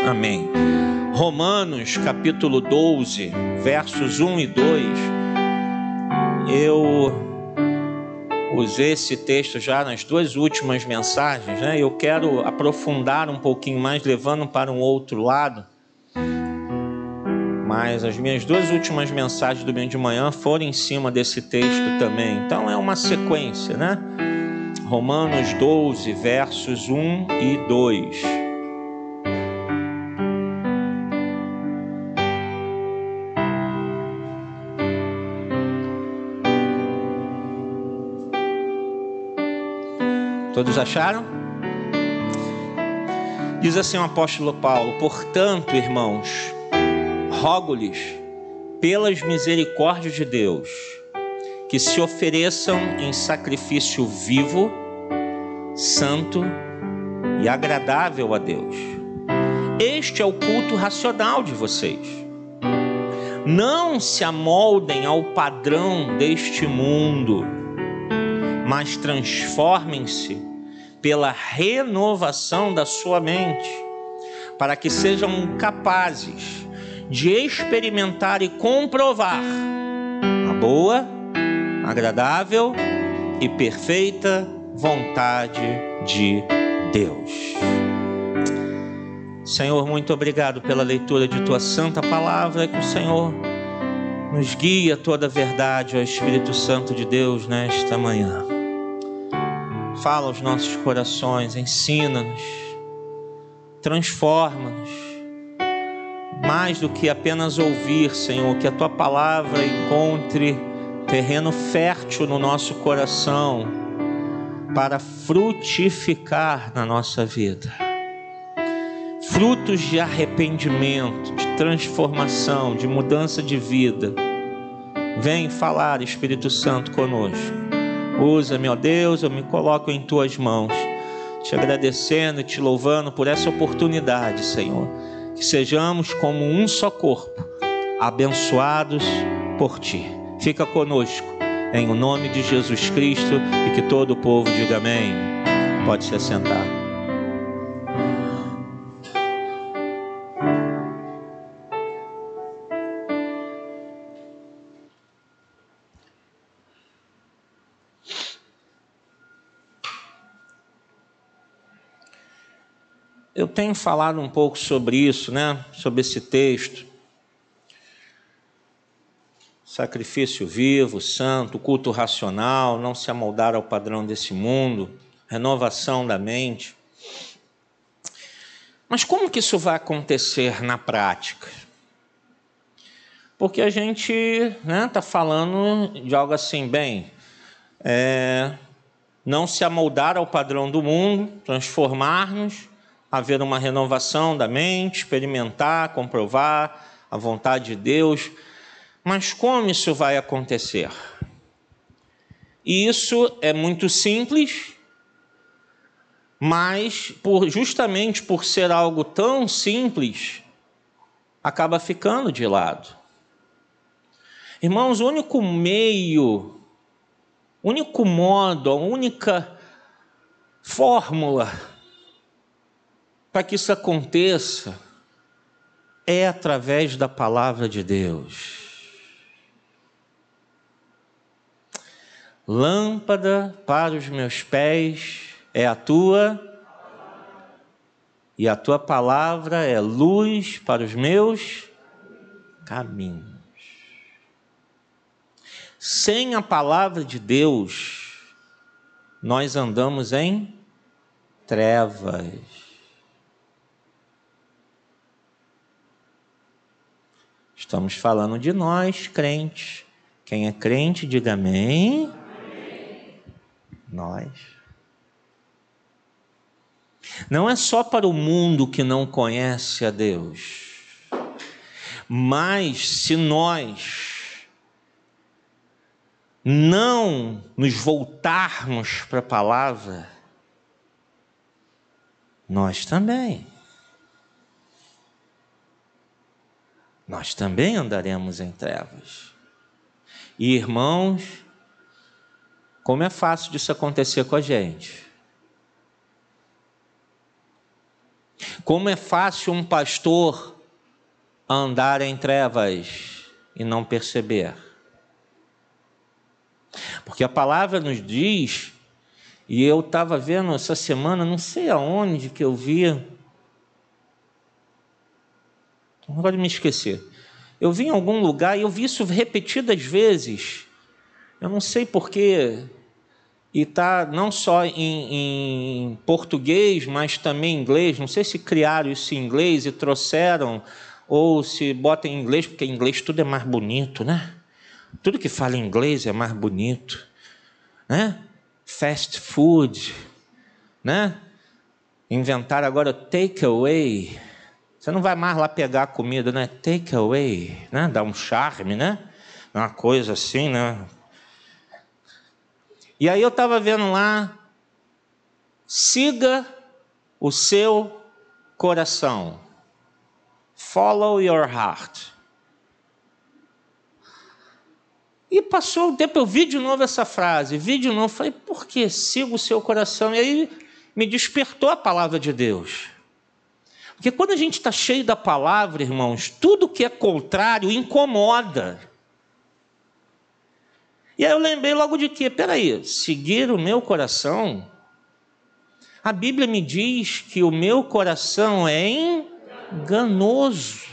Amém. Romanos capítulo 12, versos 1 e 2. Eu usei esse texto já nas duas últimas mensagens, né? Eu quero aprofundar um pouquinho mais, levando para um outro lado. Mas as minhas duas últimas mensagens do domingo de manhã foram em cima desse texto também. Então é uma sequência, né? Romanos 12, versos 1 e 2. Todos acharam? Diz assim o apóstolo Paulo: portanto, irmãos, rogo-lhes, pelas misericórdias de Deus, que se ofereçam em sacrifício vivo, santo e agradável a Deus. Este é o culto racional de vocês. Não se amoldem ao padrão deste mundo, mas transformem-se pela renovação da sua mente, para que sejam capazes de experimentar e comprovar a boa, agradável e perfeita vontade de Deus. Senhor, muito obrigado pela leitura de Tua Santa Palavra, que o Senhor nos guie a toda a verdade, ó Espírito Santo de Deus, nesta manhã. Fala aos nossos corações, ensina-nos, transforma-nos. Mais do que apenas ouvir, Senhor, que a Tua Palavra encontre terreno fértil no nosso coração para frutificar na nossa vida. Frutos de arrependimento, de transformação, de mudança de vida. Vem falar, Espírito Santo, conosco. Usa-me, ó Deus, eu me coloco em Tuas mãos, te agradecendo e te louvando por essa oportunidade, Senhor. Que sejamos como um só corpo, abençoados por Ti. Fica conosco, em o nome de Jesus Cristo, e que todo o povo diga amém. Pode se assentar. Eu tenho falado um pouco sobre isso, né? Sobre esse texto. Sacrifício vivo, santo, culto racional, não se amoldar ao padrão desse mundo, renovação da mente. Mas como que isso vai acontecer na prática? Porque a gente está falando de algo assim, não se amoldar ao padrão do mundo, transformar-nos, haver uma renovação da mente, experimentar, comprovar a vontade de Deus. Mas como isso vai acontecer? E isso é muito simples, mas justamente por ser algo tão simples, acaba ficando de lado. Irmãos, o único meio, o único modo, a única fórmula para que isso aconteça é através da palavra de Deus. Lâmpada para os meus pés é a Tua, e a Tua palavra é luz para os meus caminhos. Sem a palavra de Deus, nós andamos em trevas. Estamos falando de nós, crentes. Quem é crente, diga amém. Nós. Não é só para o mundo que não conhece a Deus, mas se nós não nos voltarmos para a palavra, nós também andaremos em trevas. E irmãos, como é fácil disso acontecer com a gente. Como é fácil um pastor andar em trevas e não perceber. Porque a palavra nos diz, e eu estava vendo essa semana, não sei aonde que eu vi, agora me esqueci. Eu vi em algum lugar e eu vi isso repetidas vezes. Eu não sei porquê. E está não só em português, mas também em inglês. Não sei se criaram isso em inglês e trouxeram, ou se botam em inglês, porque em inglês tudo é mais bonito, né? Tudo que fala em inglês é mais bonito, né? Fast food, né? Inventaram agora take away. Você não vai mais lá pegar a comida, né? Take away, né? Dá um charme, né? Uma coisa assim, né? E aí eu estava vendo lá, siga o seu coração. Follow your heart. E passou o tempo, eu vi de novo essa frase, falei, por que siga o seu coração? E aí me despertou a palavra de Deus. Porque quando a gente está cheio da palavra, irmãos, tudo que é contrário incomoda. E aí eu lembrei logo de quê? Peraí, seguir o meu coração? A Bíblia me diz que o meu coração é enganoso.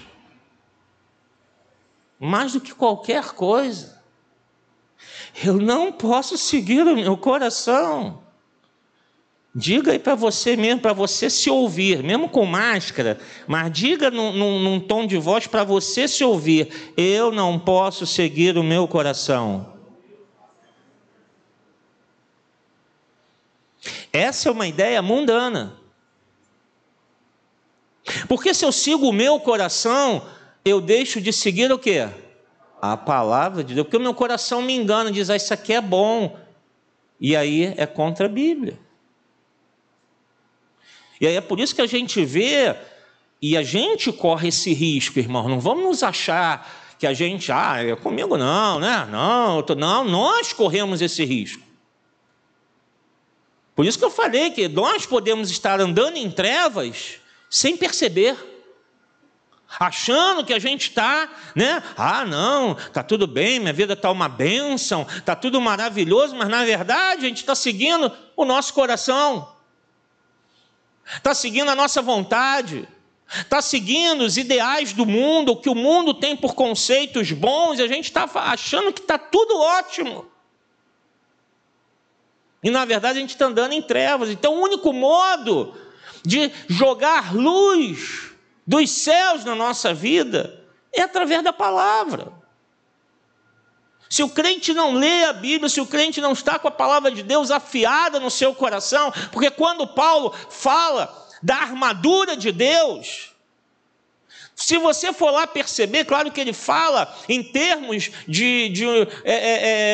Mais do que qualquer coisa. Eu não posso seguir o meu coração. Diga aí para você mesmo, para você se ouvir, mesmo com máscara, mas diga num tom de voz para você se ouvir. Eu não posso seguir o meu coração. Essa é uma ideia mundana. Porque se eu sigo o meu coração, eu deixo de seguir o quê? A palavra de Deus. Porque o meu coração me engana, diz, isso aqui é bom. E aí é contra a Bíblia. E aí é por isso que a gente vê, e a gente corre esse risco, irmão. Não vamos nos achar que a gente, é comigo não, né? Não, nós corremos esse risco. Por isso que eu falei que nós podemos estar andando em trevas sem perceber, achando que a gente está, né? Não, está tudo bem, minha vida está uma bênção, está tudo maravilhoso, mas na verdade a gente está seguindo o nosso coração, está seguindo a nossa vontade, está seguindo os ideais do mundo, o que o mundo tem por conceitos bons, e a gente está achando que está tudo ótimo. E na verdade a gente está andando em trevas. Então o único modo de jogar luz dos céus na nossa vida é através da palavra. Se o crente não lê a Bíblia, se o crente não está com a palavra de Deus afiada no seu coração, porque quando Paulo fala da armadura de Deus, se você for lá perceber, claro que ele fala em termos de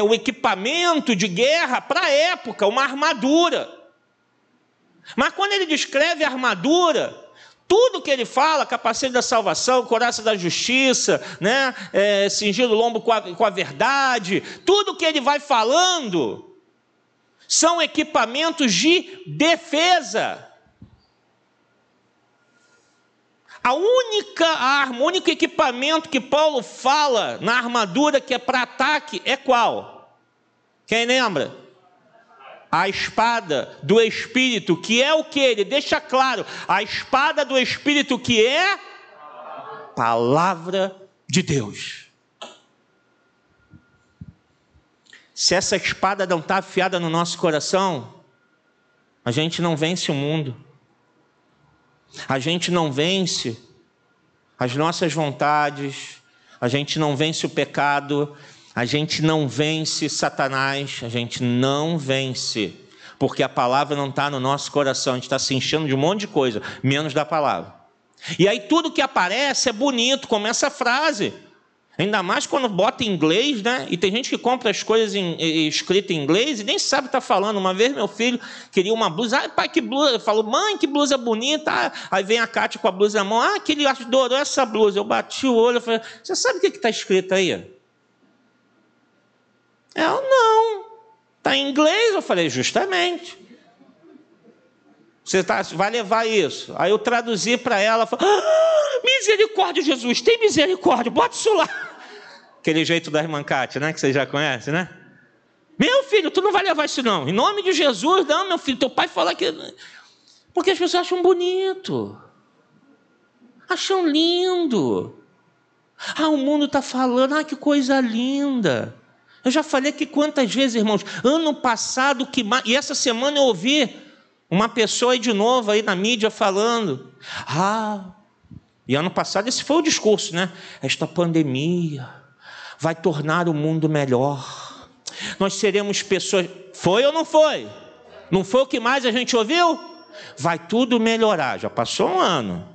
o equipamento de guerra para a época, uma armadura. Mas quando ele descreve a armadura, tudo que ele fala, capacete da salvação, couraça da justiça, né? Cingido o lombo com a verdade, tudo que ele vai falando são equipamentos de defesa. A única arma, o único equipamento que Paulo fala na armadura que é para ataque é qual? Quem lembra? A espada do Espírito, que é o que? Ele deixa claro, a espada do Espírito que é palavra de Deus. Se essa espada não está afiada no nosso coração, a gente não vence o mundo. A gente não vence as nossas vontades, a gente não vence o pecado, a gente não vence Satanás, a gente não vence, porque a palavra não está no nosso coração, a gente está se enchendo de um monte de coisa, menos da palavra. E aí tudo que aparece é bonito, como essa frase. Ainda mais quando bota em inglês, né? E tem gente que compra as coisas escritas em inglês e nem sabe o que está falando. Uma vez meu filho queria uma blusa. Pai, que blusa? Falou, mãe, que blusa bonita. Aí vem a Cátia com a blusa na mão. Que ele adorou essa blusa. Eu bati o olho e falei, você sabe o que está escrito aí? Eu não. Está em inglês? Eu falei, justamente. Você vai levar isso. Aí eu traduzi para ela, falei, misericórdia, Jesus, tem misericórdia, bota isso lá. Aquele jeito da irmã Cátia, né? Que você já conhece, né? Meu filho, tu não vai levar isso não. Em nome de Jesus, não, meu filho, teu pai fala que... Porque as pessoas acham bonito. Acham lindo. O mundo está falando, que coisa linda. Eu já falei que quantas vezes, irmãos, ano passado, e essa semana eu ouvi uma pessoa aí de novo aí na mídia falando, e ano passado esse foi o discurso, né? Esta pandemia vai tornar o mundo melhor. Nós seremos pessoas... Foi ou não foi? Não foi o que mais a gente ouviu? Vai tudo melhorar. Já passou um ano.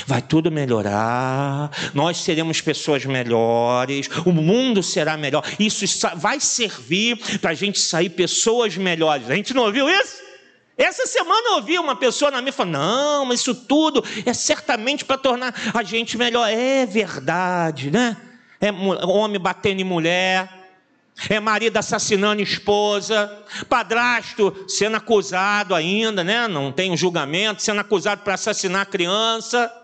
Vai tudo melhorar, nós seremos pessoas melhores, o mundo será melhor. Isso vai servir para a gente sair pessoas melhores. A gente não ouviu isso? Essa semana eu ouvi uma pessoa na minha falando, não, mas isso tudo é certamente para tornar a gente melhor. É verdade, né? É homem batendo em mulher, é marido assassinando esposa, padrasto sendo acusado ainda, né? Não tem um julgamento, sendo acusado para assassinar criança.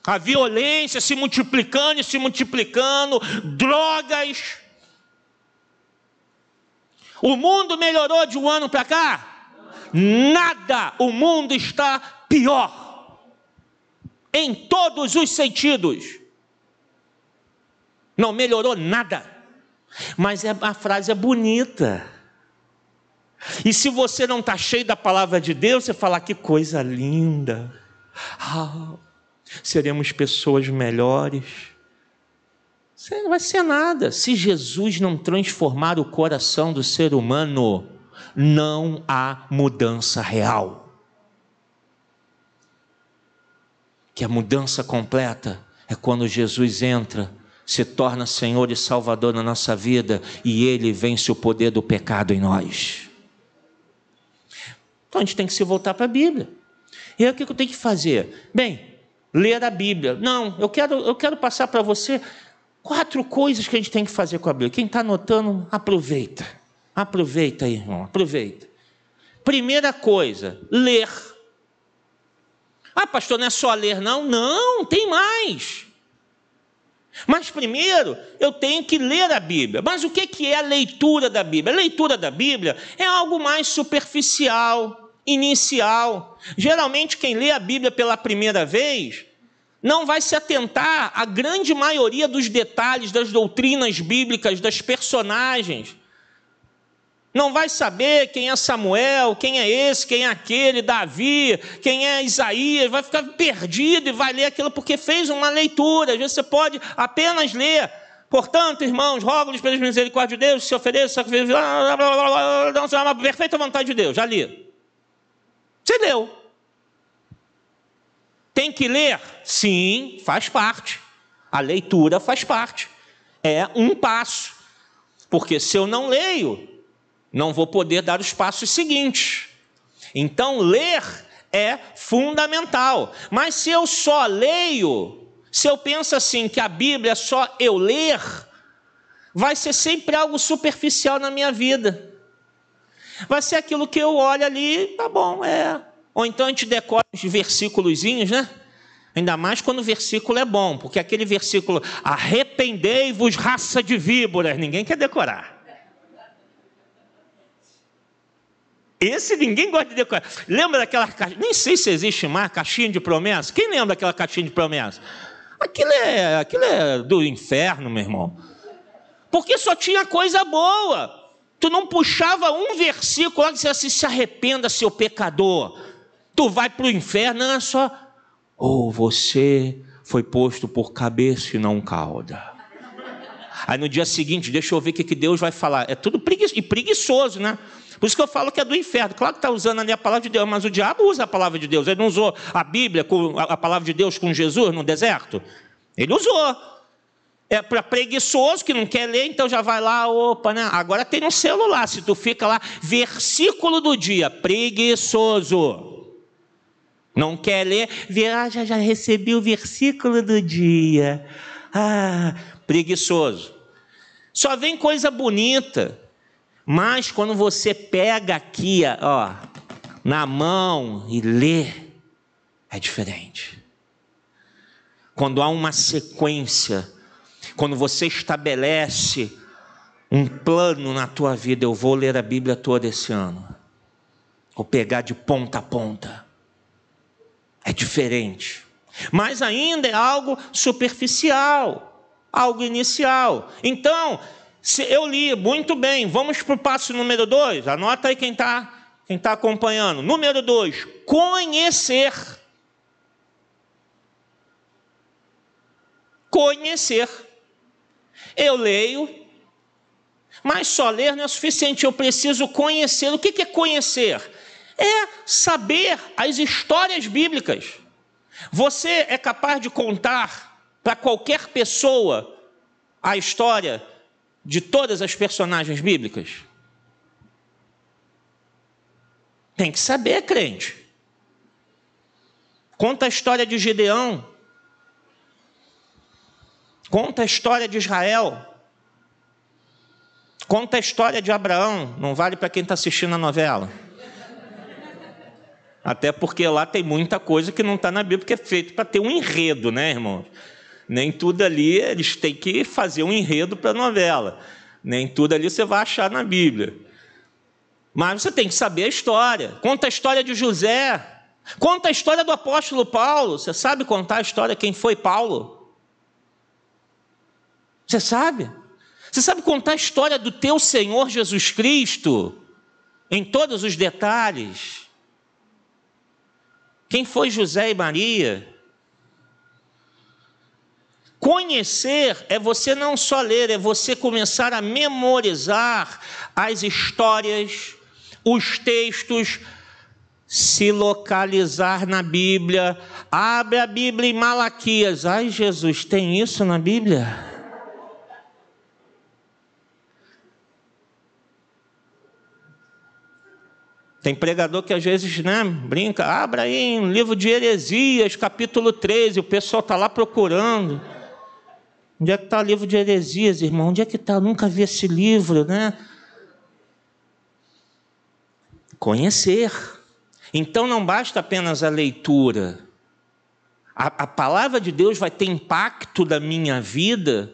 A violência se multiplicando e se multiplicando, drogas. O mundo melhorou de um ano para cá? Nada, o mundo está pior. Em todos os sentidos. Não melhorou nada. Mas a frase é bonita. E se você não está cheio da palavra de Deus, você fala, que coisa linda. Seremos pessoas melhores. Isso não vai ser nada. Se Jesus não transformar o coração do ser humano, não há mudança real. Que a mudança completa é quando Jesus entra, se torna Senhor e Salvador na nossa vida e Ele vence o poder do pecado em nós. Então a gente tem que se voltar para a Bíblia. E aí o que eu tenho que fazer? Bem, ler a Bíblia. Não, eu quero passar para você 4 coisas que a gente tem que fazer com a Bíblia. Quem está anotando, aproveita. Aproveita aí, irmão, aproveita. Primeira coisa, ler. Pastor, não é só ler, não? Não, tem mais. Mas primeiro, eu tenho que ler a Bíblia. Mas o que é a leitura da Bíblia? A leitura da Bíblia é algo mais superficial, inicial. Geralmente, quem lê a Bíblia pela primeira vez não vai se atentar à grande maioria dos detalhes das doutrinas bíblicas, das personagens. Não vai saber quem é Samuel, quem é esse, quem é aquele, Davi, quem é Isaías. Vai ficar perdido e vai ler aquilo porque fez uma leitura. Às vezes você pode apenas ler. Portanto, irmãos, rogo-lhes pela misericórdia de Deus, se ofereça, a perfeita vontade de Deus. Já li. Você leu. Tem que ler? Sim, faz parte. A leitura faz parte. É um passo. Porque se eu não leio, não vou poder dar os passos seguintes. Então, ler é fundamental. Mas se eu só leio, se eu penso assim, que a Bíblia é só eu ler, vai ser sempre algo superficial na minha vida. Vai ser aquilo que eu olho ali, tá bom, Ou então a gente decora os versículozinhos, né? Ainda mais quando o versículo é bom, porque aquele versículo, arrependei-vos, raça de víboras, ninguém quer decorar. Esse ninguém gosta de decorar. Lembra daquela caixinha? Nem sei se existe mais caixinha de promessa. Quem lembra daquela caixinha de promessa? Aquilo é do inferno, meu irmão. Porque só tinha coisa boa. Tu não puxava um versículo lá que dizia assim, se arrependa, seu pecador. Tu vai para o inferno, não é só... você foi posto por cabeça e não cauda. Aí no dia seguinte, deixa eu ver o que Deus vai falar. É tudo preguiçoso, né? Por isso que eu falo que é do inferno. Claro que está usando ali a palavra de Deus, mas o diabo usa a palavra de Deus. Ele não usou a Bíblia, a palavra de Deus com Jesus no deserto? Ele usou. É para preguiçoso que não quer ler, então já vai lá, né? Agora tem no celular, se tu fica lá, versículo do dia, preguiçoso. Não quer ler, já recebi o versículo do dia. Preguiçoso. Só vem coisa bonita. Mas quando você pega aqui, ó, na mão e lê, é diferente. Quando há uma sequência, quando você estabelece um plano na tua vida, eu vou ler a Bíblia toda esse ano, vou pegar de ponta a ponta, é diferente. Mas ainda é algo superficial, algo inicial. Então, se eu li, muito bem, vamos para o passo número 2, anota aí quem está acompanhando. Número 2, conhecer. Conhecer. Eu leio, mas só ler não é suficiente, eu preciso conhecer. O que é conhecer? É saber as histórias bíblicas. Você é capaz de contar para qualquer pessoa a história de todas as personagens bíblicas? Tem que saber, crente. Conta a história de Gideão. Conta a história de Israel. Conta a história de Abraão. Não vale para quem está assistindo a novela. Até porque lá tem muita coisa que não está na Bíblia, que é feito para ter um enredo, né, irmãos? Nem tudo ali, eles têm que fazer um enredo para a novela. Nem tudo ali você vai achar na Bíblia. Mas você tem que saber a história. Conta a história de José. Conta a história do apóstolo Paulo. Você sabe contar a história de quem foi Paulo? Você sabe? Você sabe contar a história do teu Senhor Jesus Cristo? Em todos os detalhes. Quem foi José e Maria? Conhecer é você não só ler, é você começar a memorizar as histórias, os textos, se localizar na Bíblia. Abre a Bíblia em Malaquias. Ai, Jesus, tem isso na Bíblia? Tem pregador que às vezes, né, brinca, abra aí em livro de Heresias, capítulo 13, o pessoal está lá procurando. Onde é que está o livro de Heresias, irmão? Onde é que está? Eu nunca vi esse livro, né? Conhecer. Então não basta apenas a leitura. A palavra de Deus vai ter impacto na minha vida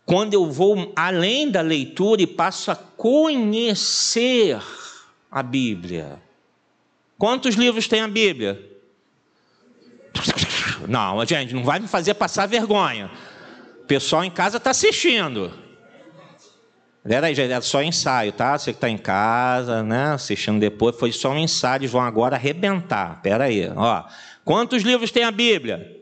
quando eu vou além da leitura e passo a conhecer a Bíblia. Quantos livros tem a Bíblia? Não, gente, não vai me fazer passar vergonha. O pessoal em casa está assistindo. Peraí, gente, é só ensaio, tá? Você que está em casa, né, assistindo depois, foi só um ensaio, eles vão agora arrebentar. Peraí, ó. Quantos livros tem a Bíblia?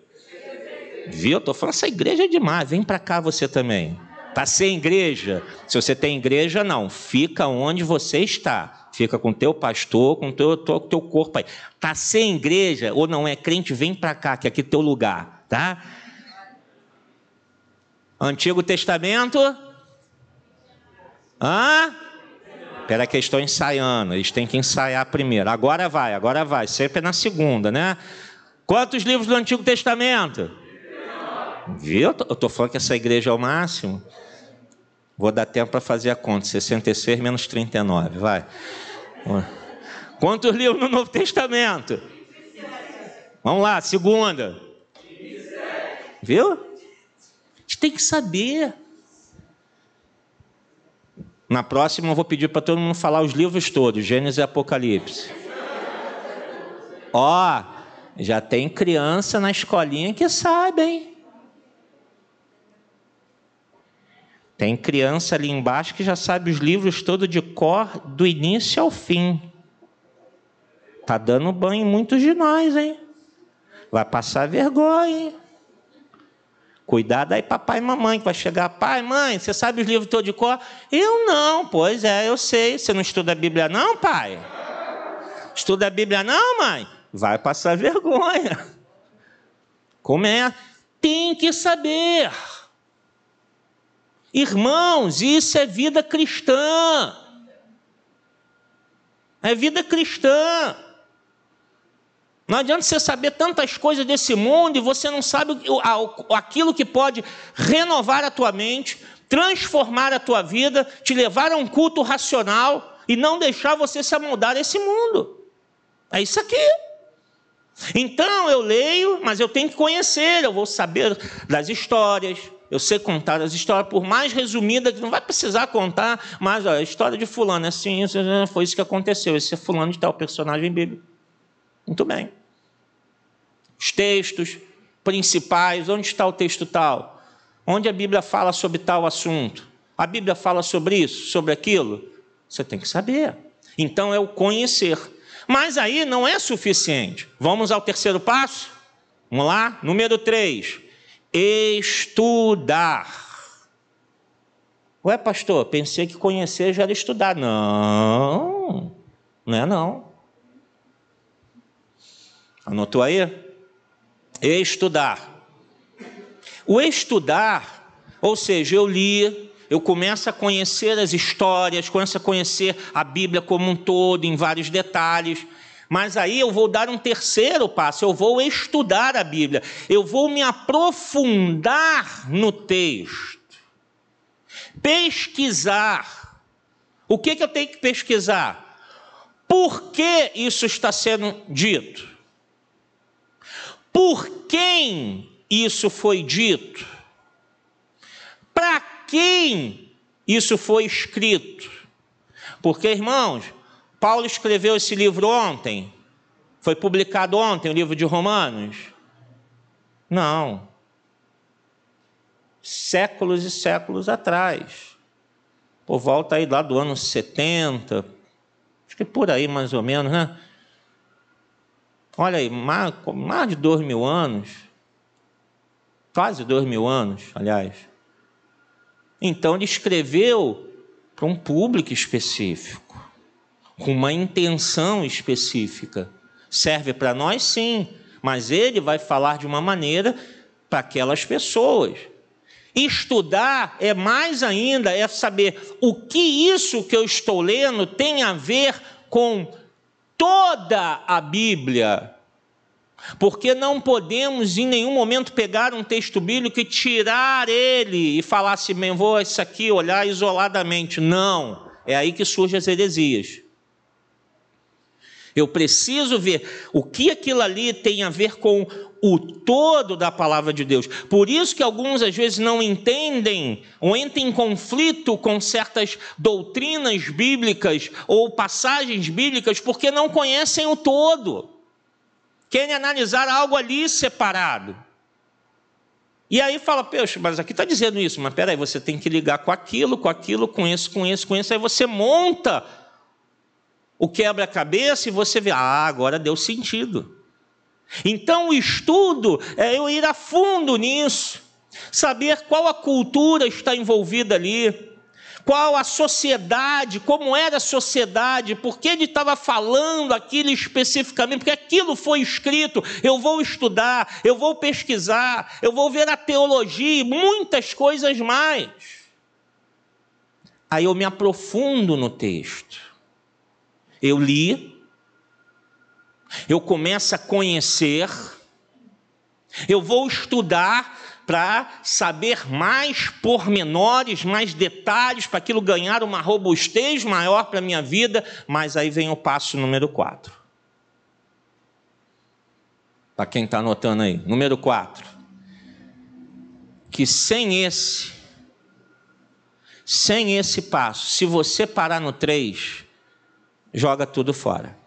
Viu? Estou falando, essa igreja é demais, vem para cá você também. Está sem igreja? Se você tem igreja, não. Fica onde você está. Fica com o teu pastor, com o teu corpo aí. Está sem igreja ou não é crente, vem para cá, que aqui é teu lugar, tá? Antigo Testamento? Espera que eles estão ensaiando, eles têm que ensaiar primeiro. Agora vai, sempre na segunda, né? Quantos livros do Antigo Testamento? Viu? Eu estou falando que essa igreja é o máximo. Vou dar tempo para fazer a conta. 66 menos 39, vai. Quantos livros no Novo Testamento? Vamos lá, segunda. Viu? A gente tem que saber. Na próxima eu vou pedir para todo mundo falar os livros todos, Gênesis e Apocalipse. Ó, já tem criança na escolinha que sabe, hein? Tem criança ali embaixo que já sabe os livros todos de cor, do início ao fim. Tá dando banho em muitos de nós, hein? Vai passar vergonha, hein? Cuidado aí, papai e mamãe, que vai chegar. Pai, mãe, você sabe os livros todos de cor? Eu não, pois é, eu sei. Você não estuda a Bíblia não, pai? Estuda a Bíblia não, mãe? Vai passar vergonha. Como é? Tem que saber. Irmãos, isso é vida cristã. É vida cristã. Não adianta você saber tantas coisas desse mundo e você não sabe aquilo que pode renovar a tua mente, transformar a tua vida, te levar a um culto racional e não deixar você se amoldar a esse mundo. É isso aqui. Então eu leio, mas eu tenho que conhecer, eu vou saber das histórias, eu sei contar as histórias, por mais resumida, que não vai precisar contar, mas a história de fulano, assim, foi isso que aconteceu, esse é fulano de tal personagem bíblico. Muito bem. Os textos principais, onde está o texto tal? Onde a Bíblia fala sobre tal assunto? A Bíblia fala sobre isso, sobre aquilo? Você tem que saber. Então é o conhecer. Mas aí não é suficiente. Vamos ao terceiro passo? Vamos lá? Número 3. Estudar. Ué, pastor, pensei que conhecer já era estudar. Não, não é não. Anotou aí? Estudar. O estudar, ou seja, eu li, eu começo a conhecer as histórias, começo a conhecer a Bíblia como um todo, em vários detalhes, mas aí eu vou dar um terceiro passo, eu vou estudar a Bíblia, eu vou me aprofundar no texto, pesquisar. O que eu tenho que pesquisar? Por que isso está sendo dito? Por quem isso foi dito? Para quem isso foi escrito? Porque, irmãos, Paulo escreveu esse livro ontem? Foi publicado ontem, o livro de Romanos? Não. Séculos e séculos atrás. Por volta aí lá do ano 70, acho que por aí mais ou menos, né? Olha aí, mais de 2.000 anos, quase 2.000 anos, aliás. Então ele escreveu para um público específico, com uma intenção específica. Serve para nós, sim, mas ele vai falar de uma maneira para aquelas pessoas. Estudar é mais ainda, é saber o que isso que eu estou lendo tem a ver com toda a Bíblia, porque não podemos em nenhum momento pegar um texto bíblico e tirar ele e falar assim, bem, vou isso aqui olhar isoladamente. Não, é aí que surgem as heresias. Eu preciso ver o que aquilo ali tem a ver com o todo da palavra de Deus. Por isso que alguns às vezes não entendem ou entram em conflito com certas doutrinas bíblicas ou passagens bíblicas porque não conhecem o todo. Querem analisar algo ali separado. E aí fala, poxa, mas aqui está dizendo isso, mas peraí, você tem que ligar com aquilo, com isso, aí você monta o quebra-cabeça e você vê, agora deu sentido. Então o estudo é eu ir a fundo nisso, saber qual a cultura está envolvida ali, qual a sociedade, como era a sociedade, por que ele estava falando aquilo especificamente, porque aquilo foi escrito. Eu vou estudar, eu vou pesquisar, eu vou ver a teologia e muitas coisas mais. Aí eu me aprofundo no texto. Eu li, eu começo a conhecer, eu vou estudar para saber mais pormenores, mais detalhes, para aquilo ganhar uma robustez maior para a minha vida, mas aí vem o passo número 4. Para quem está anotando aí, número 4. Que sem esse passo, se você parar no 3, joga tudo fora.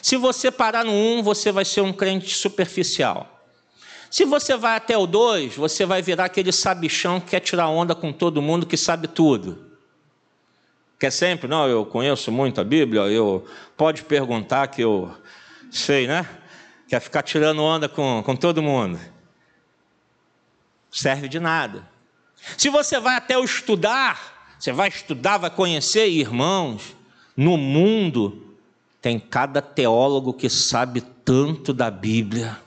Se você parar no 1, você vai ser um crente superficial. Se você vai até o 2, você vai virar aquele sabichão que quer tirar onda com todo mundo, que sabe tudo. Quer sempre? Não, eu conheço muito a Bíblia, pode perguntar que eu sei, né? Quer ficar tirando onda com todo mundo. Serve de nada. Se você vai até o estudar, você vai estudar, vai conhecer, irmãos, no mundo tem cada teólogo que sabe tanto da Bíblia,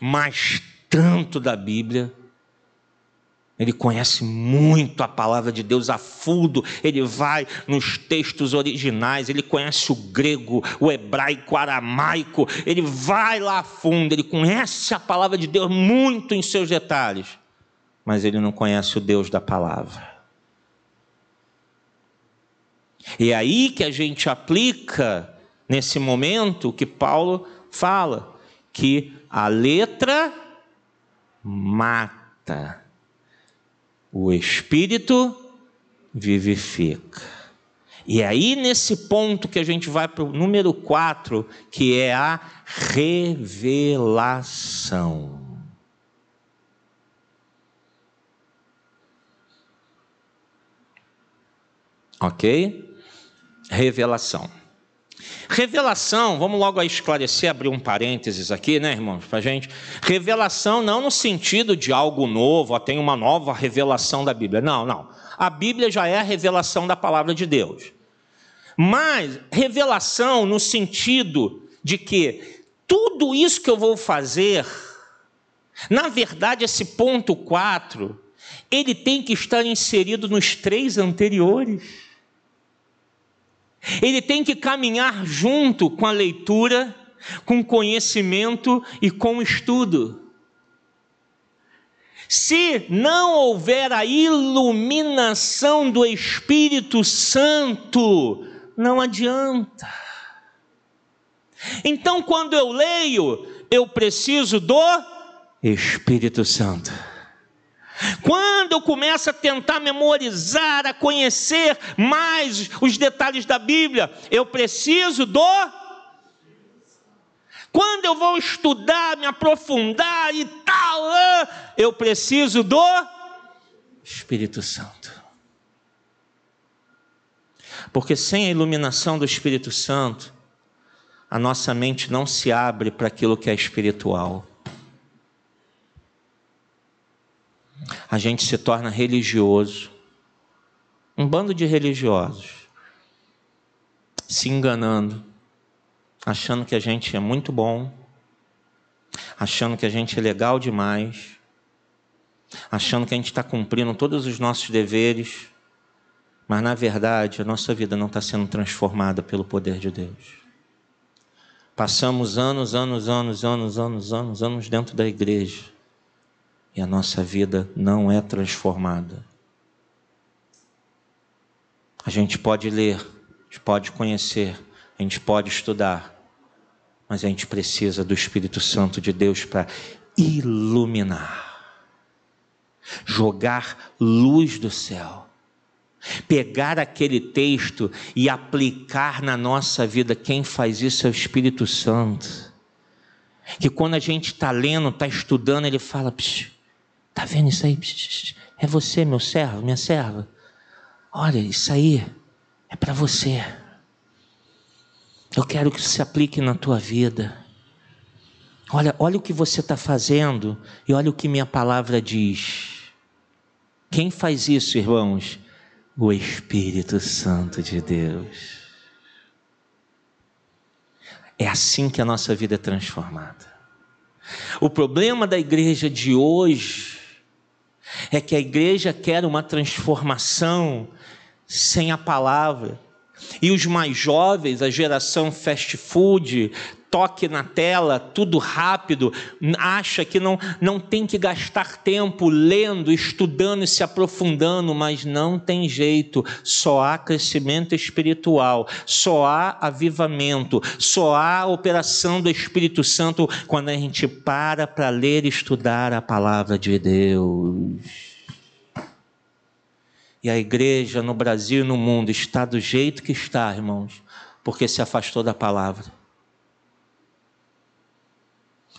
mas tanto da Bíblia. Ele conhece muito a palavra de Deus a fundo, ele vai nos textos originais, ele conhece o grego, o hebraico, o aramaico, ele vai lá a fundo, ele conhece a palavra de Deus muito em seus detalhes. mas ele não conhece o Deus da palavra. E é aí que a gente aplica, nesse momento, o que Paulo fala, que a letra mata, o Espírito vivifica. E é aí nesse ponto que a gente vai para o número 4, que é a revelação. Ok? Revelação. Revelação, vamos logo a esclarecer, abrir um parênteses aqui, né, irmãos, para a gente. Revelação não no sentido de algo novo, tem uma nova revelação da Bíblia. Não, não. A Bíblia já é a revelação da palavra de Deus. Mas revelação no sentido de que tudo isso que eu vou fazer, na verdade, esse ponto 4, ele tem que estar inserido nos 3 anteriores. Ele tem que caminhar junto com a leitura, com o conhecimento e com o estudo. Se não houver a iluminação do Espírito Santo, não adianta. Então, quando eu leio, eu preciso do Espírito Santo. Quando eu começo a tentar memorizar, a conhecer mais os detalhes da Bíblia, eu preciso do... Quando eu vou estudar, me aprofundar e tal, eu preciso do Espírito Santo. Porque sem a iluminação do Espírito Santo, a nossa mente não se abre para aquilo que é espiritual. A gente se torna religioso, um bando de religiosos, se enganando, achando que a gente é muito bom, achando que a gente é legal demais, achando que a gente está cumprindo todos os nossos deveres, mas na verdade a nossa vida não está sendo transformada pelo poder de Deus. Passamos anos dentro da igreja, e a nossa vida não é transformada. A gente pode ler, a gente pode conhecer, a gente pode estudar, mas a gente precisa do Espírito Santo de Deus para iluminar, jogar luz do céu, pegar aquele texto e aplicar na nossa vida. Quem faz isso é o Espírito Santo, que quando a gente está lendo, está estudando, ele fala: está vendo isso aí? É você, meu servo, minha serva. Olha, isso aí é para você. Eu quero que isso se aplique na tua vida. Olha o que você está fazendo e olha o que minha palavra diz. Quem faz isso, irmãos? O Espírito Santo de Deus. É assim que a nossa vida é transformada. O problema da igreja de hoje é que a igreja quer uma transformação sem a palavra. E os mais jovens, a geração fast food, toque na tela, tudo rápido, acha que não tem que gastar tempo lendo, estudando e se aprofundando, mas não tem jeito. Só há crescimento espiritual, só há avivamento, só há operação do Espírito Santo quando a gente para ler e estudar a palavra de Deus. E a igreja no Brasil e no mundo está do jeito que está, irmãos, porque se afastou da palavra.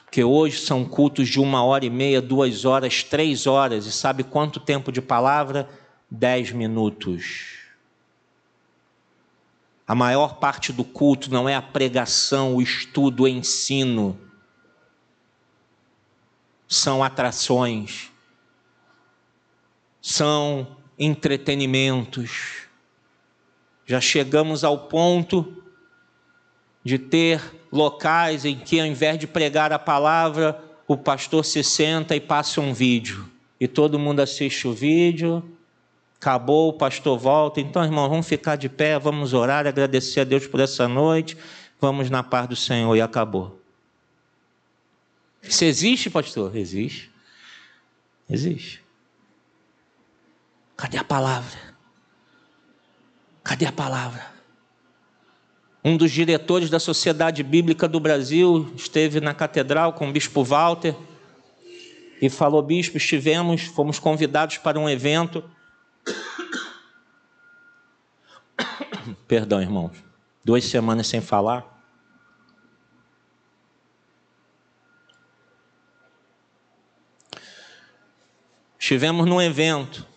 Porque hoje são cultos de 1h30, 2 horas, 3 horas, e sabe quanto tempo de palavra? 10 minutos. A maior parte do culto não é a pregação, o estudo, o ensino. São atrações, são entretenimentos. Já chegamos ao ponto de ter locais em que, ao invés de pregar a palavra, o pastor se senta e passa um vídeo, e todo mundo assiste o vídeo, acabou, o pastor volta. Então, irmão, vamos ficar de pé, vamos orar, agradecer a Deus por essa noite, vamos na paz do Senhor, e acabou. Isso existe, pastor? Existe. Cadê a palavra? Cadê a palavra? Um dos diretores da Sociedade Bíblica do Brasil esteve na catedral com o bispo Walter e falou: bispo, fomos convidados para um evento. Perdão, irmãos, 2 semanas sem falar. Estivemos num evento,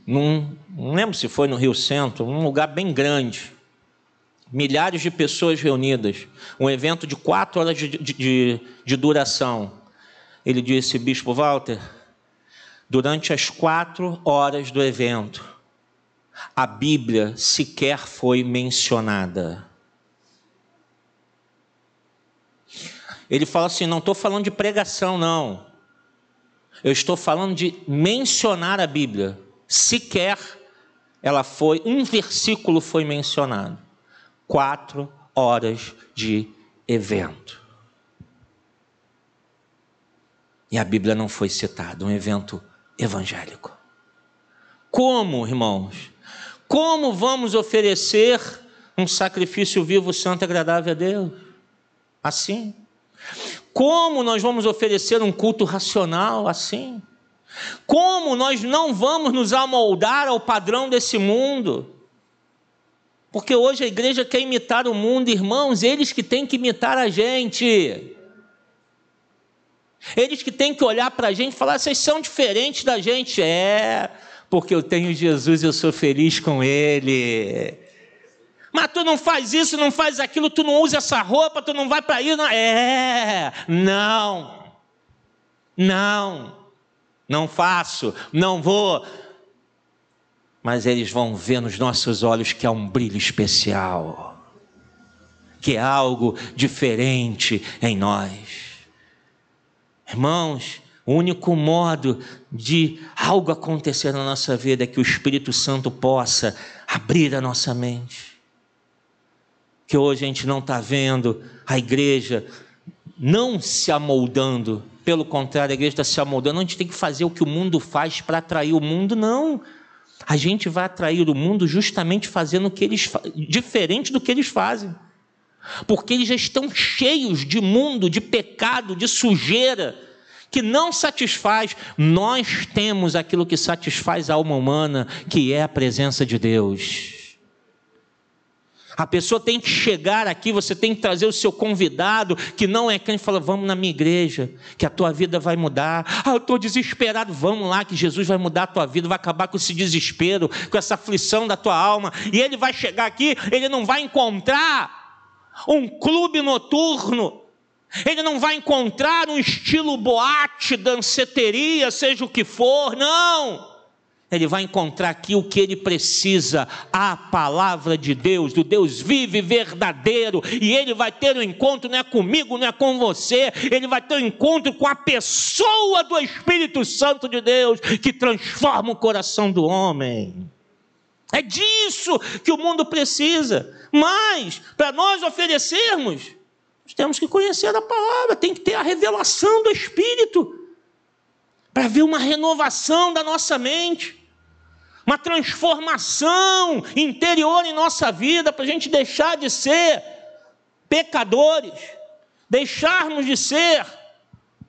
não lembro se foi no Rio Centro, um lugar bem grande, milhares de pessoas reunidas, um evento de 4 horas de duração. Ele disse: bispo Walter, durante as 4 horas do evento, a Bíblia sequer foi mencionada. Ele fala assim: não estou falando de pregação, não. Eu estou falando de mencionar a Bíblia. Sequer um versículo foi mencionado. 4 horas de evento. E a Bíblia não foi citada, um evento evangélico. Como, irmãos? Como vamos oferecer um sacrifício vivo, santo e agradável a Deus? Assim. Como nós vamos oferecer um culto racional? Assim. Como nós não vamos nos amoldar ao padrão desse mundo? Porque hoje a igreja quer imitar o mundo, irmãos, eles que têm que imitar a gente. Eles que têm que olhar para a gente e falar: vocês são diferentes da gente. Porque eu tenho Jesus, eu sou feliz com Ele. Mas tu não faz isso, não faz aquilo, tu não usa essa roupa, tu não vai para aí. Não faço, não vou. Mas eles vão ver nos nossos olhos que há um brilho especial, que é algo diferente em nós. Irmãos, o único modo de algo acontecer na nossa vida é que o Espírito Santo possa abrir a nossa mente. Que hoje a gente não está vendo a igreja não se amoldando. Pelo contrário, a igreja está se amoldando. A gente tem que fazer o que o mundo faz para atrair o mundo. Não. A gente vai atrair o mundo justamente fazendo o que eles diferente do que eles fazem. Porque eles já estão cheios de mundo, de pecado, de sujeira, que não satisfaz. Nós temos aquilo que satisfaz a alma humana, que é a presença de Deus. A pessoa tem que chegar aqui, você tem que trazer o seu convidado, que não é crente, e fala: vamos na minha igreja, que a tua vida vai mudar. Eu estou desesperado. Vamos lá, que Jesus vai mudar a tua vida, vai acabar com esse desespero, com essa aflição da tua alma. E ele vai chegar aqui, ele não vai encontrar um clube noturno, ele não vai encontrar um estilo boate, danceteria, seja o que for, não. Ele vai encontrar aqui o que ele precisa, a palavra de Deus, do Deus vivo e verdadeiro. E ele vai ter um encontro, não é comigo, não é com você. Ele vai ter um encontro com a pessoa do Espírito Santo de Deus, que transforma o coração do homem. É disso que o mundo precisa. Mas, para nós oferecermos, nós temos que conhecer a palavra, tem que ter a revelação do Espírito, para ver uma renovação da nossa mente, uma transformação interior em nossa vida, para a gente deixar de ser pecadores, deixarmos de ser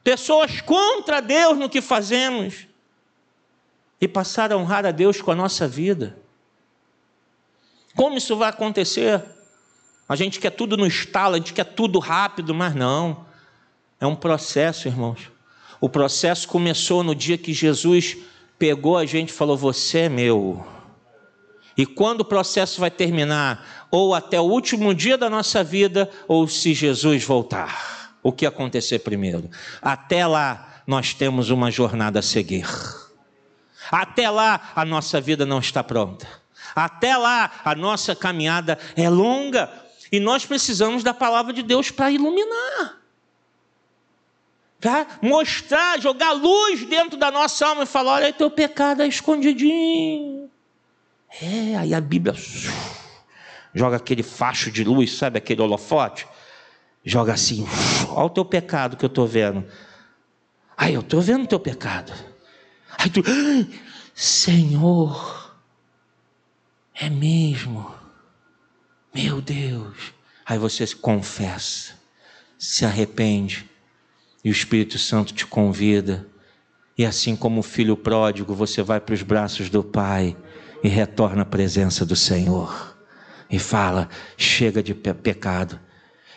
pessoas contra Deus no que fazemos e passar a honrar a Deus com a nossa vida. Como isso vai acontecer? A gente quer tudo no estalo, a gente quer tudo rápido, mas não. É um processo, irmãos. O processo começou no dia que Jesus pegou a gente e falou: você é meu. E quando o processo vai terminar? Ou até o último dia da nossa vida, ou se Jesus voltar. O que acontecer primeiro? Até lá, nós temos uma jornada a seguir. Até lá, a nossa vida não está pronta. Até lá, a nossa caminhada é longa. E nós precisamos da palavra de Deus para iluminar. Para mostrar, jogar luz dentro da nossa alma e falar: olha, teu pecado é escondidinho. Aí a Bíblia joga aquele facho de luz, sabe, aquele holofote? Joga assim: olha o teu pecado que eu estou vendo. Eu estou vendo o teu pecado. Aí tu, Senhor, é mesmo? Meu Deus. Aí você se confessa, se arrepende, e o Espírito Santo te convida. E assim como o filho pródigo, você vai para os braços do Pai e retorna à presença do Senhor. E fala: chega de pecado,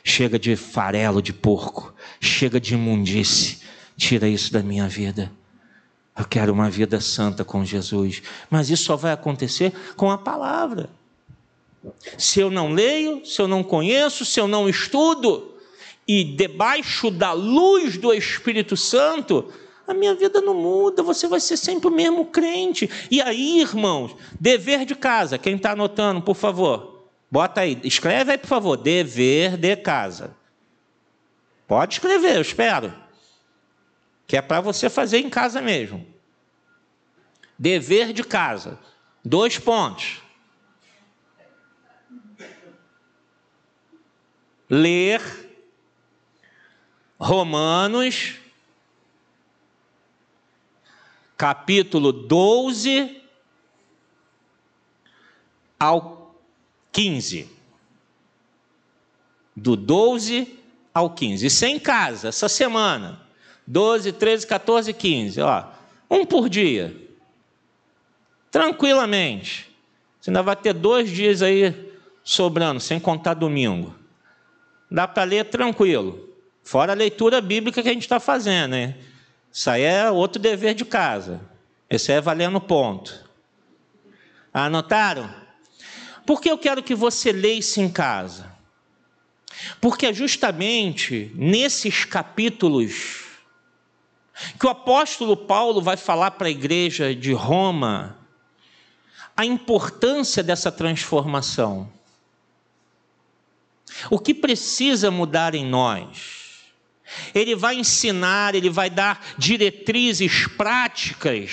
chega de farelo de porco, chega de imundície, tira isso da minha vida. Eu quero uma vida santa com Jesus. Mas isso só vai acontecer com a palavra. Se eu não leio, se eu não conheço, se eu não estudo, e debaixo da luz do Espírito Santo, a minha vida não muda, você vai ser sempre o mesmo crente. E aí, irmãos, dever de casa, quem está anotando, por favor, bota aí, escreve aí, por favor, dever de casa. Pode escrever, eu espero. Que é para você fazer em casa mesmo. Dever de casa. 2 pontos. Ler Romanos, capítulo 12 ao 15. Do 12 ao 15. Isso é em casa, essa semana. 12, 13, 14, 15. Ó, um por dia. Tranquilamente. Você ainda vai ter 2 dias aí sobrando, sem contar domingo. Dá para ler tranquilo. Fora a leitura bíblica que a gente está fazendo, né? Isso aí é outro dever de casa. Esse é valendo ponto. Anotaram? Por que eu quero que você leia isso em casa? Porque é justamente nesses capítulos que o apóstolo Paulo vai falar para a igreja de Roma a importância dessa transformação. O que precisa mudar em nós? Ele vai ensinar, ele vai dar diretrizes práticas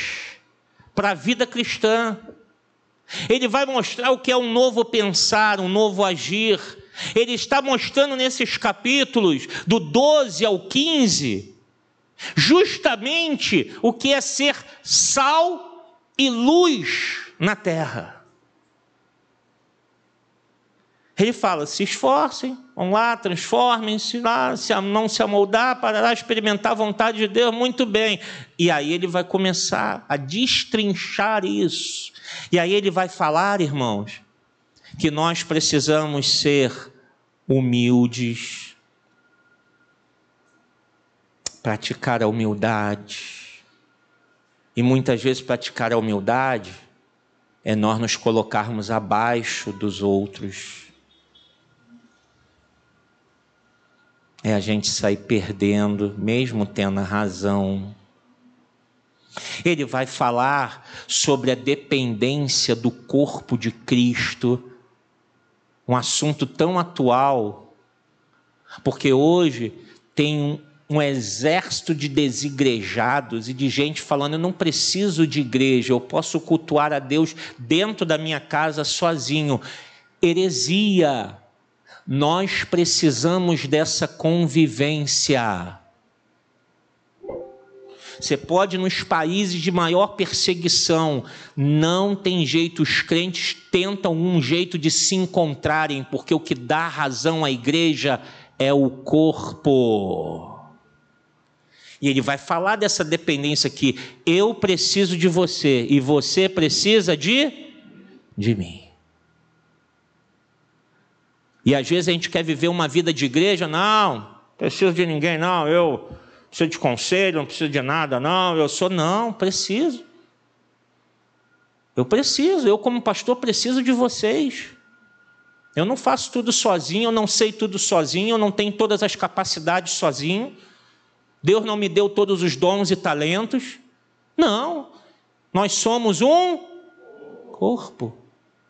para a vida cristã. Ele vai mostrar o que é um novo pensar, um novo agir. Ele está mostrando nesses capítulos, do 12 ao 15, justamente o que é ser sal e luz na terra. Ele fala: se esforcem, vão lá, transformem-se lá, se não se amoldar, para lá experimentar a vontade de Deus, muito bem. E aí ele vai começar a destrinchar isso. E aí ele vai falar, irmãos, que nós precisamos ser humildes, praticar a humildade. E muitas vezes praticar a humildade é nós nos colocarmos abaixo dos outros. É a gente sair perdendo, mesmo tendo a razão. Ele vai falar sobre a dependência do corpo de Cristo, um assunto tão atual, porque hoje tem um exército de desigrejados e de gente falando: eu não preciso de igreja, eu posso cultuar a Deus dentro da minha casa sozinho. Heresia. Nós precisamos dessa convivência. Você pode, nos países de maior perseguição, não tem jeito, os crentes tentam um jeito de se encontrarem, porque o que dá razão à igreja é o corpo. E ele vai falar dessa dependência que eu preciso de você e você precisa de mim. E às vezes a gente quer viver uma vida de igreja: não preciso de ninguém, não, eu preciso de conselho, não preciso de nada, não, não, preciso. Eu como pastor preciso de vocês. Eu não faço tudo sozinho, eu não sei tudo sozinho, eu não tenho todas as capacidades sozinho. Deus não me deu todos os dons e talentos. Não, nós somos um corpo.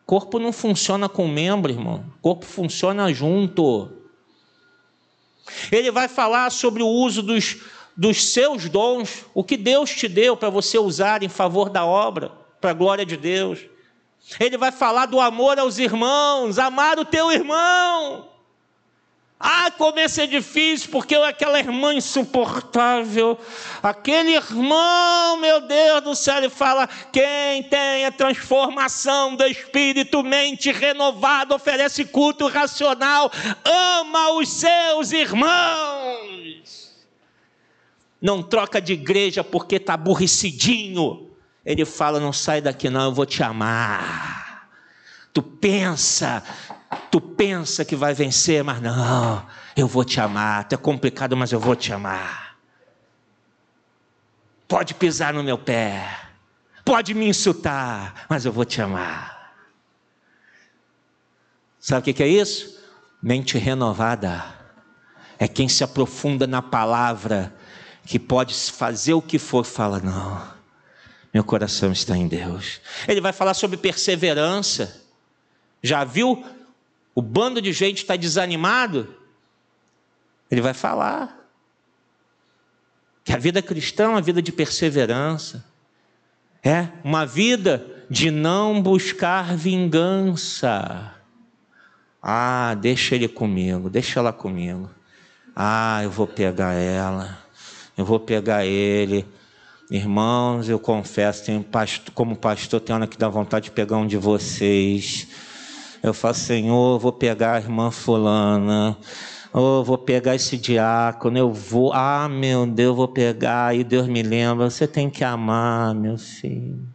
Corpo não funciona com membro, irmão. Corpo funciona junto. Ele vai falar sobre o uso dos seus dons, o que Deus te deu para você usar em favor da obra, para a glória de Deus. Ele vai falar do amor aos irmãos, amar o teu irmão. Ah, começa difícil, porque aquela irmã insuportável, aquele irmão, meu Deus do céu, ele fala: quem tem a transformação do espírito, mente renovada, oferece culto racional, ama os seus irmãos. Não troca de igreja porque está aborrecidinho. Ele fala: não sai daqui não, eu vou te amar. Tu pensa que vai vencer, mas não, eu vou te amar. Tu é complicado, mas eu vou te amar. Pode pisar no meu pé, pode me insultar, mas eu vou te amar. Sabe o que é isso? Mente renovada. É quem se aprofunda na palavra, que pode fazer o que for, fala: não, meu coração está em Deus. Ele vai falar sobre perseverança. Já viu? O bando de gente está desanimado. Ele vai falar que a vida cristã é uma vida de perseverança. É uma vida de não buscar vingança. Ah, deixa ele comigo, deixa ela comigo. Ah, eu vou pegar ela, eu vou pegar ele. Irmãos, eu confesso, como pastor, tem hora que dá vontade de pegar um de vocês. Eu falo: Senhor, vou pegar a irmã fulana, vou pegar esse diácono, eu vou, meu Deus, vou pegar. E Deus me lembra: você tem que amar, meu filho.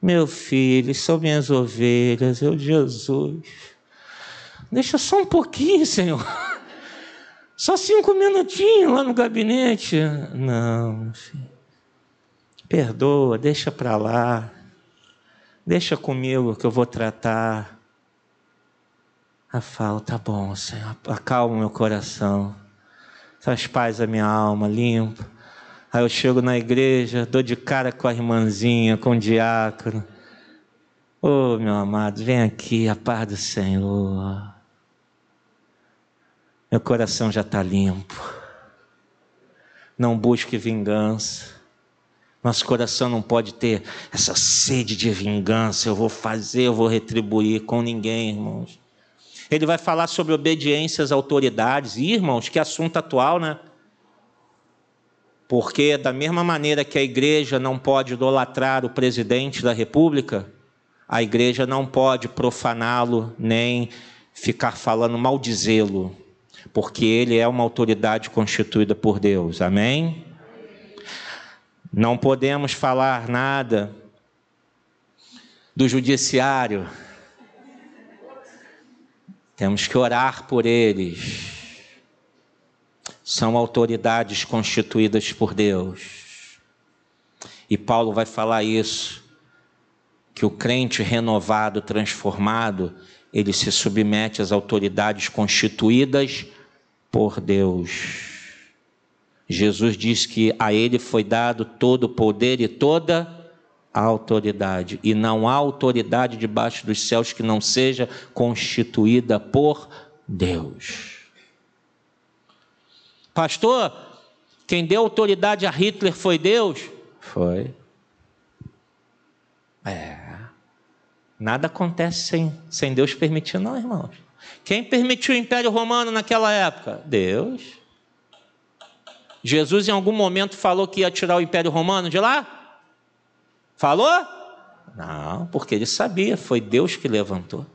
Meu filho, são minhas ovelhas, Jesus. Deixa só um pouquinho, Senhor. Só 5 minutinhos lá no gabinete. Não, meu filho. Perdoa, deixa para lá. Deixa comigo que eu vou tratar. Eu falo: tá bom, Senhor, acalma meu coração, traz paz à minha alma, limpa. Aí eu chego na igreja, dou de cara com a irmãzinha, com o diácono. Ô, meu amado, vem aqui, a paz do Senhor. Meu coração já está limpo. Não busque vingança. Nosso coração não pode ter essa sede de vingança. Eu vou fazer, eu vou retribuir com ninguém, irmãos. Ele vai falar sobre obediência às autoridades. E, irmãos, que assunto atual, né? Porque da mesma maneira que a igreja não pode idolatrar o presidente da república, a igreja não pode profaná-lo, nem ficar falando, maldizê-lo, porque ele é uma autoridade constituída por Deus. Amém? Não podemos falar nada do judiciário. Temos que orar por eles. São autoridades constituídas por Deus. E Paulo vai falar isso, que o crente renovado, transformado, ele se submete às autoridades constituídas por Deus. Jesus diz que a ele foi dado todo o poder e toda a autoridade, e não há autoridade debaixo dos céus que não seja constituída por Deus. Pastor, quem deu autoridade a Hitler foi Deus? Foi. Nada acontece sem Deus permitir, não, irmãos. Quem permitiu o Império Romano naquela época? Deus. Jesus em algum momento falou que ia tirar o Império Romano de lá? Falou? Não, porque ele sabia, foi Deus que levantou.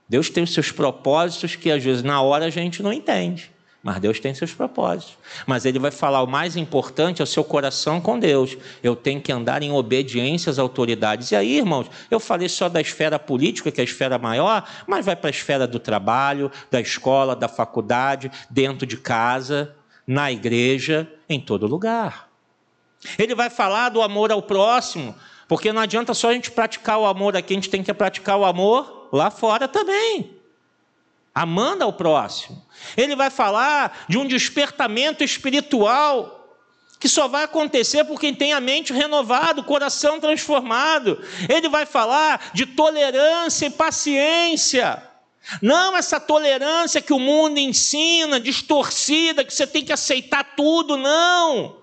Deus tem os seus propósitos que às vezes na hora a gente não entende, mas Deus tem seus propósitos. Mas ele vai falar: o mais importante é o seu coração com Deus. Eu tenho que andar em obediência às autoridades. E aí, irmãos, eu falei só da esfera política, que é a esfera maior, mas vai para a esfera do trabalho, da escola, da faculdade, dentro de casa, na igreja, em todo lugar. Ele vai falar do amor ao próximo, porque não adianta só a gente praticar o amor aqui, a gente tem que praticar o amor lá fora também, amando ao próximo. Ele vai falar de um despertamento espiritual que só vai acontecer por quem tem a mente renovada, o coração transformado. Ele vai falar de tolerância e paciência. Não essa tolerância que o mundo ensina, distorcida, que você tem que aceitar tudo, não.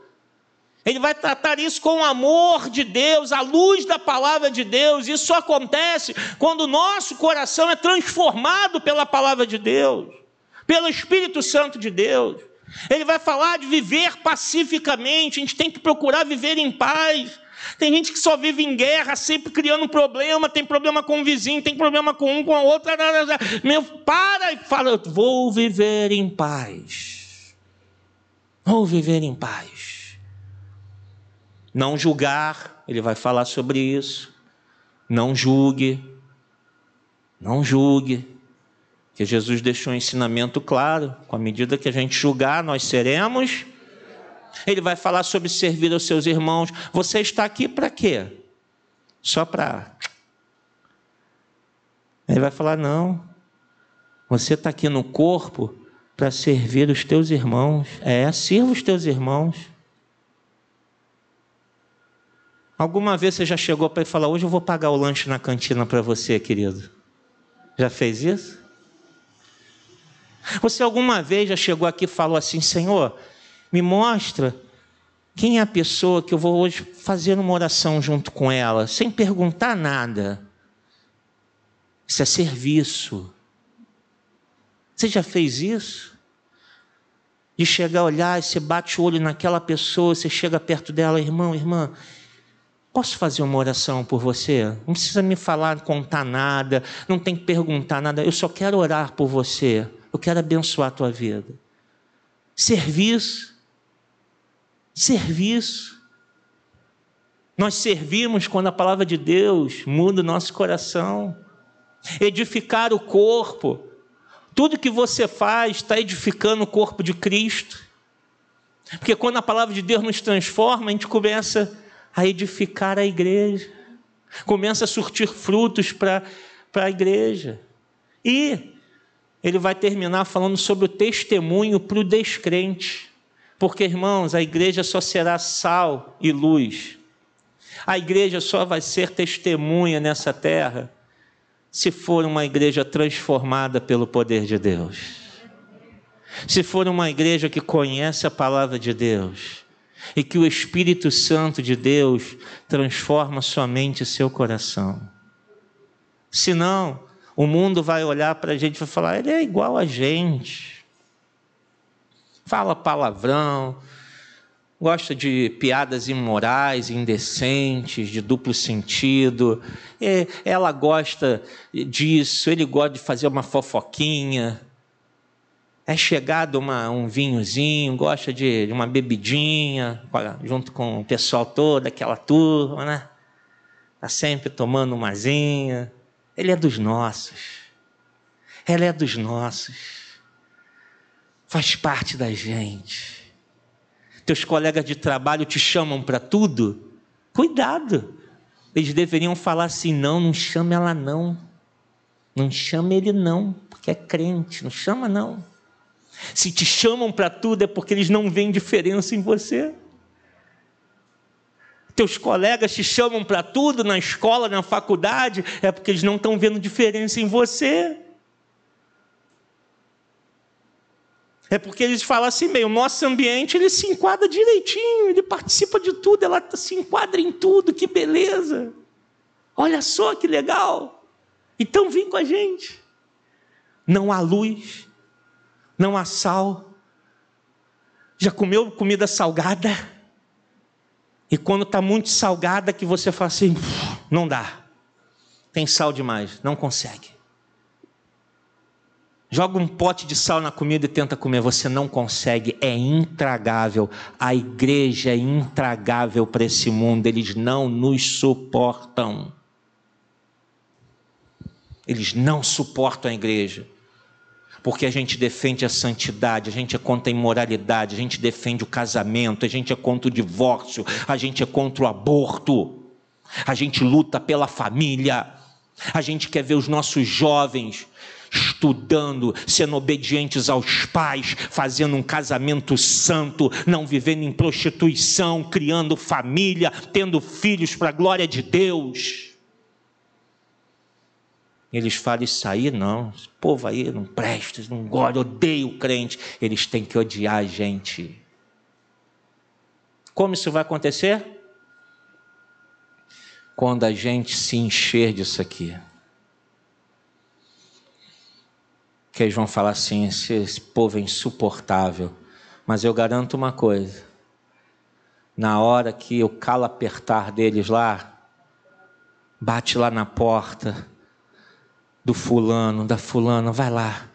Ele vai tratar isso com o amor de Deus, à luz da palavra de Deus. Isso só acontece quando o nosso coração é transformado pela palavra de Deus, pelo Espírito Santo de Deus. Ele vai falar de viver pacificamente. A gente tem que procurar viver em paz. Tem gente que só vive em guerra, sempre criando problema, tem problema com o vizinho, tem problema com um, com a outra. Meu, para e fala, vou viver em paz. Vou viver em paz. Não julgar, ele vai falar sobre isso. Não julgue. Não julgue. Porque Jesus deixou um ensinamento claro. Com a medida que a gente julgar, nós seremos. Ele vai falar sobre servir aos seus irmãos. Você está aqui para quê? Só para... Ele vai falar, não. Você está aqui no corpo para servir os teus irmãos. Sirva os teus irmãos. Alguma vez você já chegou para ele falar, hoje eu vou pagar o lanche na cantina para você, querido? Já fez isso? Você alguma vez já chegou aqui e falou assim, Senhor, me mostra quem é a pessoa que eu vou hoje fazer uma oração junto com ela, sem perguntar nada. Isso é serviço. Você já fez isso? De chegar a olhar e você bate o olho naquela pessoa, você chega perto dela, irmão, irmã, posso fazer uma oração por você? Não precisa me falar, contar nada, não tem que perguntar nada, eu só quero orar por você, eu quero abençoar a tua vida. Serviço. Serviço. Nós servimos quando a palavra de Deus muda o nosso coração. Edificar o corpo. Tudo que você faz está edificando o corpo de Cristo. Porque quando a palavra de Deus nos transforma, a gente começa a edificar a igreja. Começa a surtir frutos para a igreja. E ele vai terminar falando sobre o testemunho para o descrente. Porque, irmãos, a igreja só será sal e luz. A igreja só vai ser testemunha nessa terra se for uma igreja transformada pelo poder de Deus. Se for uma igreja que conhece a palavra de Deus e que o Espírito Santo de Deus transforma somente seu coração. Senão, o mundo vai olhar para a gente e vai falar, ele é igual a gente. Fala palavrão, gosta de piadas imorais, indecentes, de duplo sentido. Ela gosta disso, ele gosta de fazer uma fofoquinha. É chegado um vinhozinho, gosta de uma bebidinha, junto com o pessoal todo, aquela turma, né? Está sempre tomando umazinha. Ele é dos nossos. Ela é dos nossos. Faz parte da gente. Teus colegas de trabalho te chamam para tudo? Cuidado. Eles deveriam falar assim, não chama ela não. Não chama ele não, porque é crente, não chama não. Se te chamam para tudo é porque eles não veem diferença em você. Teus colegas te chamam para tudo na escola, na faculdade, é porque eles não estão vendo diferença em você. É porque eles falam assim, o nosso ambiente ele se enquadra direitinho, ele participa de tudo, ela se enquadra em tudo, que beleza. Olha só que legal. Então vem com a gente. Não há luz, não há sal. Já comeu comida salgada? E quando está muito salgada que você fala assim, não dá. Tem sal demais, não consegue. Joga um pote de sal na comida e tenta comer, você não consegue, é intragável. A igreja é intragável para esse mundo, eles não nos suportam. Eles não suportam a igreja, porque a gente defende a santidade, a gente é contra a imoralidade, a gente defende o casamento, a gente é contra o divórcio, a gente é contra o aborto, a gente luta pela família, a gente quer ver os nossos jovens estudando, sendo obedientes aos pais, fazendo um casamento santo, não vivendo em prostituição, criando família, tendo filhos para a glória de Deus. Eles falam, isso aí não, esse povo aí não presta, não gosta, odeia o crente. Eles têm que odiar a gente. Como isso vai acontecer? Quando a gente se encher disso aqui. Que eles vão falar assim, esse povo é insuportável. Mas eu garanto uma coisa. Na hora que o calo apertar deles lá, bate lá na porta do fulano, da fulana, vai lá.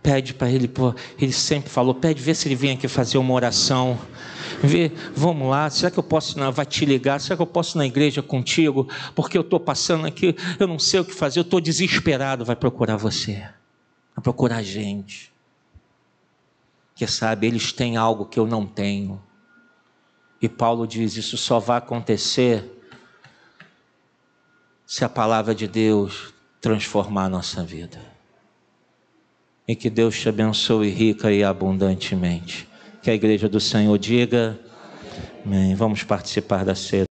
Pede para ele, pô, ele sempre falou, vê se ele vem aqui fazer uma oração. Vamos lá, será que eu posso, vai te ligar, será que eu posso ir na igreja contigo? Porque eu estou passando aqui, eu não sei o que fazer, eu estou desesperado. Vai procurar você, vai procurar a gente. Porque sabe, eles têm algo que eu não tenho. E Paulo diz, isso só vai acontecer se a palavra de Deus transformar a nossa vida. E que Deus te abençoe rica e abundantemente. Que a igreja do Senhor diga amém. Vamos participar da ceia.